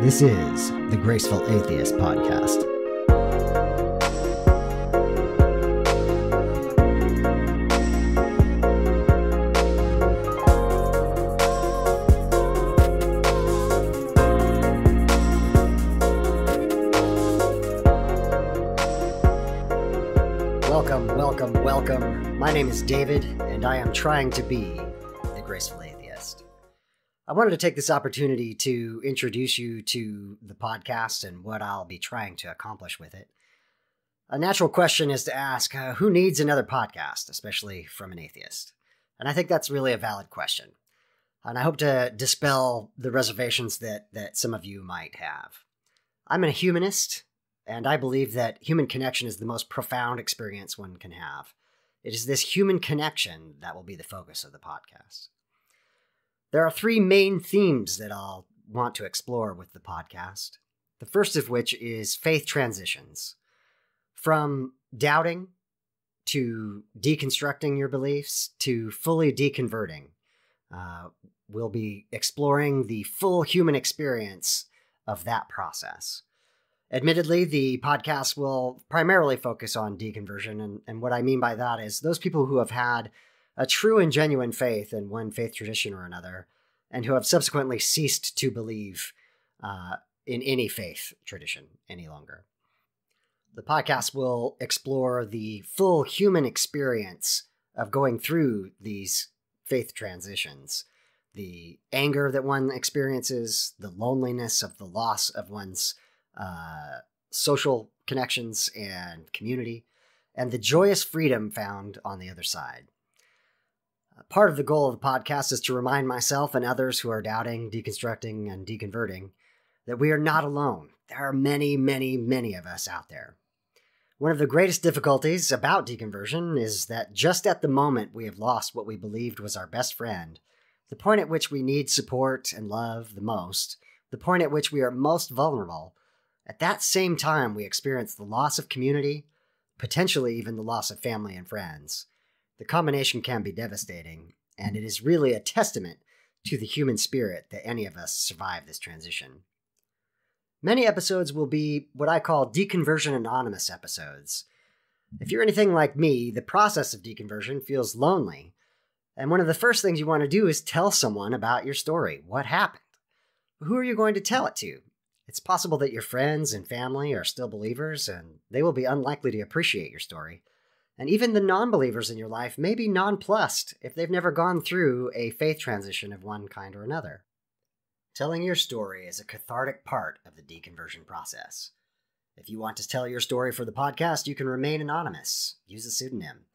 This is the Graceful Atheist Podcast. Welcome. My name is David, and I am trying to be the Graceful Atheist. I wanted to take this opportunity to introduce you to the podcast and what I'll be trying to accomplish with it. A natural question is to ask, who needs another podcast, especially from an atheist? And I think that's really a valid question. And I hope to dispel the reservations that some of you might have. I'm a humanist, and I believe that human connection is the most profound experience one can have. It is this human connection that will be the focus of the podcast. There are three main themes that I'll want to explore with the podcast. The first of which is faith transitions. From doubting to deconstructing your beliefs to fully deconverting. We'll be exploring the full human experience of that process. Admittedly, the podcast will primarily focus on deconversion, and what I mean by that is those people who have had a true and genuine faith in one faith tradition or another, and who have subsequently ceased to believe in any faith tradition any longer. The podcast will explore the full human experience of going through these faith transitions, the anger that one experiences, the loneliness of the loss of one's social connections and community, and the joyous freedom found on the other side. Part of the goal of the podcast is to remind myself and others who are doubting, deconstructing, and deconverting that we are not alone. There are many, many, many of us out there. One of the greatest difficulties about deconversion is that just at the moment we have lost what we believed was our best friend, the point at which we need support and love the most, the point at which we are most vulnerable, at that same time, we experience the loss of community, potentially even the loss of family and friends. The combination can be devastating, and it is really a testament to the human spirit that any of us survive this transition. Many episodes will be what I call deconversion anonymous episodes. If you're anything like me, the process of deconversion feels lonely, and one of the first things you want to do is tell someone about your story. What happened? Who are you going to tell it to? It's possible that your friends and family are still believers, and they will be unlikely to appreciate your story. And even the non-believers in your life may be nonplussed if they've never gone through a faith transition of one kind or another. Telling your story is a cathartic part of the deconversion process. If you want to tell your story for the podcast, you can remain anonymous. Use a pseudonym.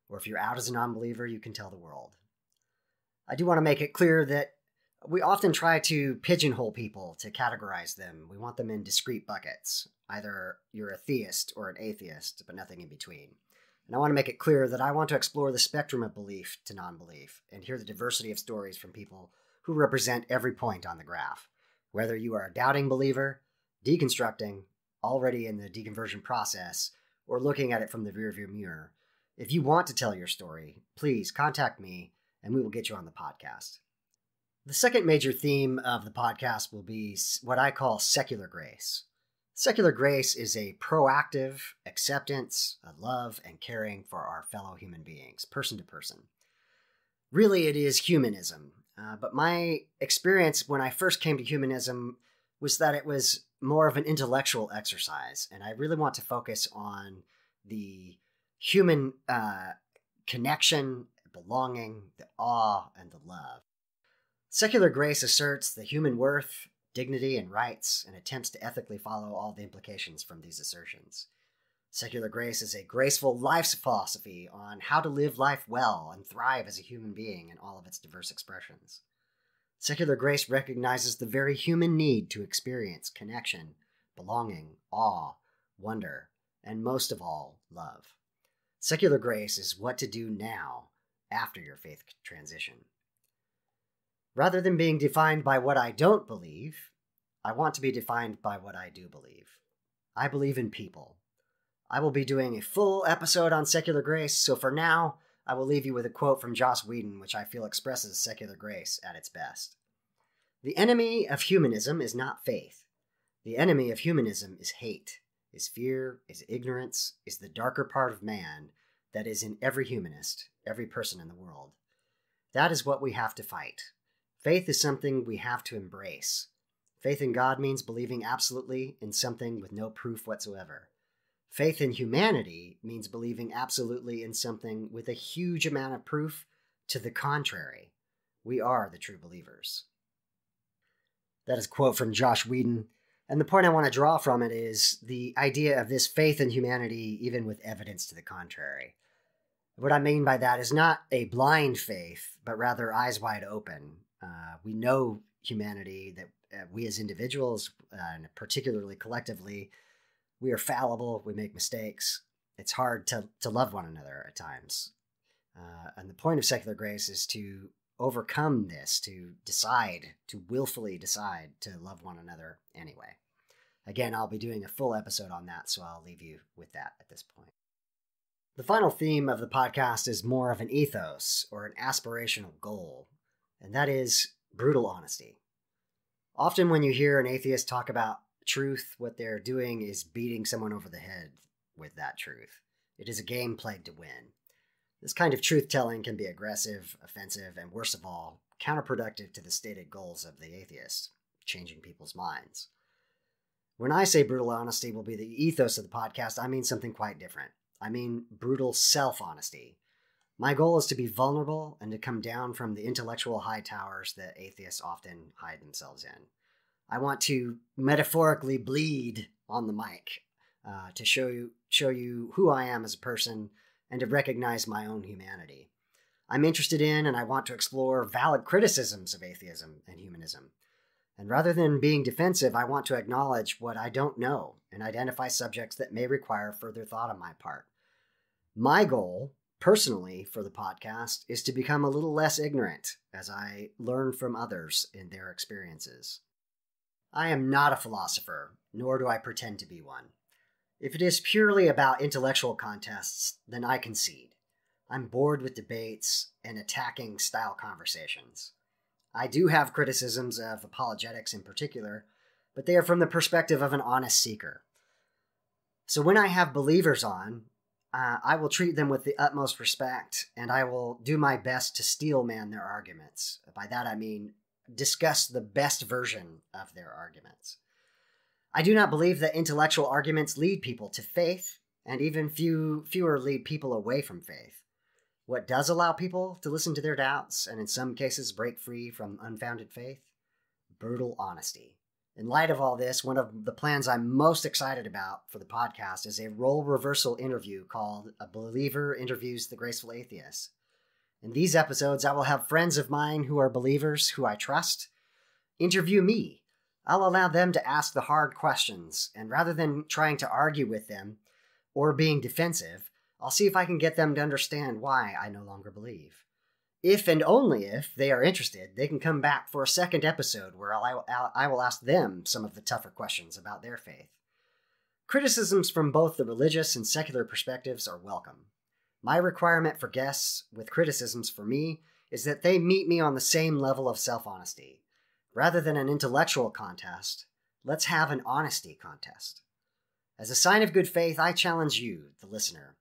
Or if you're out as a non-believer, you can tell the world. I do want to make it clear that we often try to pigeonhole people to categorize them. We want them in discrete buckets. Either you're a theist or an atheist, but nothing in between. And I want to make it clear that I want to explore the spectrum of belief to non-belief and hear the diversity of stories from people who represent every point on the graph. Whether you are a doubting believer, deconstructing, already in the deconversion process, or looking at it from the rearview mirror, if you want to tell your story, please contact me and we will get you on the podcast. The second major theme of the podcast will be what I call secular grace. Secular grace is a proactive acceptance, a love, and caring for our fellow human beings, person to person. Really, it is humanism. But my experience when I first came to humanism was that it was more of an intellectual exercise, and I really want to focus on the human connection, belonging, the awe, and the love. Secular grace asserts the human worth, dignity, and rights, and attempts to ethically follow all the implications from these assertions. Secular grace is a graceful life philosophy on how to live life well and thrive as a human being in all of its diverse expressions. Secular grace recognizes the very human need to experience connection, belonging, awe, wonder, and most of all, love. Secular grace is what to do now after your faith transition. Rather than being defined by what I don't believe, I want to be defined by what I do believe. I believe in people. I will be doing a full episode on secular grace, so for now, I will leave you with a quote from Joss Whedon, which I feel expresses secular grace at its best. The enemy of humanism is not faith. The enemy of humanism is hate, is fear, is ignorance, is the darker part of man that is in every humanist, every person in the world. That is what we have to fight. Faith is something we have to embrace. Faith in God means believing absolutely in something with no proof whatsoever. Faith in humanity means believing absolutely in something with a huge amount of proof to the contrary. We are the true believers. That is a quote from Josh Whedon, and the point I want to draw from it is the idea of this faith in humanity even with evidence to the contrary. What I mean by that is not a blind faith, but rather eyes wide open. We know humanity, that we as individuals, and particularly collectively, we are fallible, we make mistakes. It's hard to love one another at times. And the point of secular grace is to overcome this, to willfully decide to love one another anyway. Again, I'll be doing a full episode on that, so I'll leave you with that at this point. The final theme of the podcast is more of an ethos or an aspirational goal, and that is brutal honesty. Often when you hear an atheist talk about truth, what they're doing is beating someone over the head with that truth. It is a game played to win. This kind of truth-telling can be aggressive, offensive, and worst of all, counterproductive to the stated goals of the atheist, changing people's minds. When I say brutal honesty will be the ethos of the podcast, I mean something quite different. I mean brutal self-honesty. My goal is to be vulnerable and to come down from the intellectual high towers that atheists often hide themselves in. I want to metaphorically bleed on the mic to show you who I am as a person and to recognize my own humanity. I'm interested in and I want to explore valid criticisms of atheism and humanism. And rather than being defensive, I want to acknowledge what I don't know and identify subjects that may require further thought on my part. My goal, personally, for the podcast is to become a little less ignorant as I learn from others in their experiences. I am not a philosopher, nor do I pretend to be one. If it is purely about intellectual contests, then I concede. I'm bored with debates and attacking style conversations. I do have criticisms of apologetics in particular, but they are from the perspective of an honest seeker. So when I have believers on, I will treat them with the utmost respect, and I will do my best to steelman their arguments. By that I mean discuss the best version of their arguments. I do not believe that intellectual arguments lead people to faith, and even fewer lead people away from faith. What does allow people to listen to their doubts, and in some cases break free from unfounded faith? Brutal honesty. In light of all this, one of the plans I'm most excited about for the podcast is a role reversal interview called A Believer Interviews the Graceful Atheist. In these episodes, I will have friends of mine who are believers who I trust interview me. I'll allow them to ask the hard questions, and rather than trying to argue with them or being defensive, I'll see if I can get them to understand why I no longer believe. If and only if they are interested, they can come back for a second episode where I will ask them some of the tougher questions about their faith. Criticisms from both the religious and secular perspectives are welcome. My requirement for guests with criticisms for me is that they meet me on the same level of self-honesty. Rather than an intellectual contest, let's have an honesty contest. As a sign of good faith, I challenge you, the listener,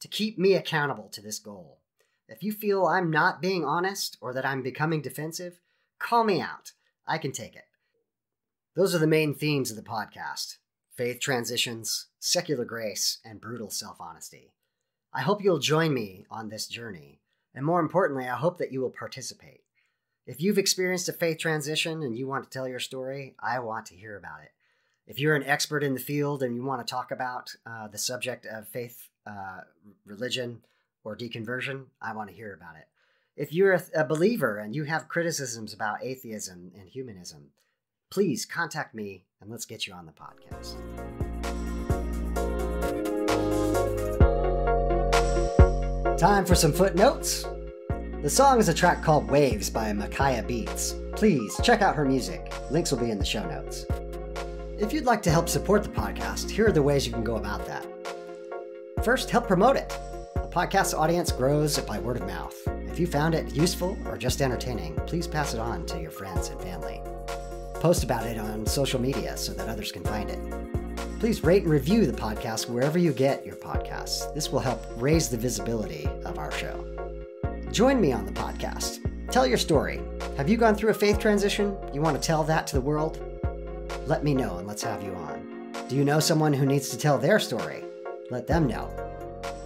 to keep me accountable to this goal. If you feel I'm not being honest or that I'm becoming defensive, call me out. I can take it. Those are the main themes of the podcast: faith transitions, secular grace, and brutal self-honesty. I hope you'll join me on this journey, and more importantly, I hope that you will participate. If you've experienced a faith transition and you want to tell your story, I want to hear about it. If you're an expert in the field and you want to talk about the subject of faith, religion, or deconversion, I want to hear about it. If you're a believer and you have criticisms about atheism and humanism, please contact me and let's get you on the podcast. Time for some footnotes. The song is a track called Waves by Makaih Beats. Please check out her music. Links will be in the show notes. If you'd like to help support the podcast, here are the ways you can go about that. First, help promote it. The podcast audience grows by word of mouth. If you found it useful or just entertaining, please pass it on to your friends and family. post about it on social media so that others can find it. Please rate and review the podcast wherever you get your podcasts. This will help raise the visibility of our show. Join me on the podcast. Tell your story. Have you gone through a faith transition? You want to tell that to the world? Let me know and let's have you on. Do you know someone who needs to tell their story? Let them know.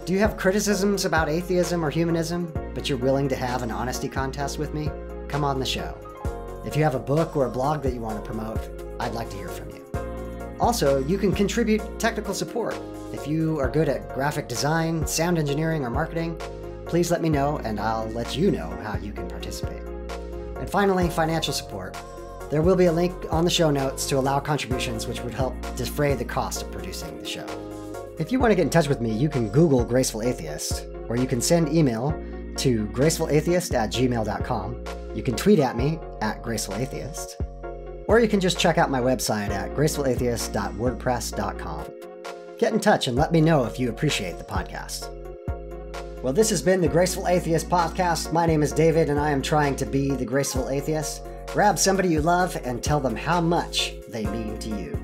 Do you have criticisms about atheism or humanism, but you're willing to have an honesty contest with me? Come on the show. If you have a book or a blog that you want to promote, I'd like to hear from you. Also, you can contribute technical support. If you are good at graphic design, sound engineering, or marketing, please let me know and I'll let you know how you can participate. And finally, financial support. There will be a link on the show notes to allow contributions which would help defray the cost of producing the show. If you want to get in touch with me, you can Google Graceful Atheist, or you can send email to gracefulatheist@gmail.com. You can tweet at me at gracefulatheist, or you can just check out my website at gracefulatheist.wordpress.com. Get in touch and let me know if you appreciate the podcast. Well, this has been the Graceful Atheist Podcast. My name is David, and I am trying to be the Graceful Atheist. Grab somebody you love and tell them how much they mean to you.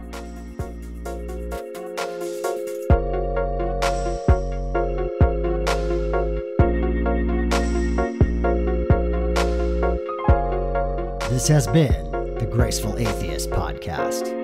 This has been the Graceful Atheist Podcast.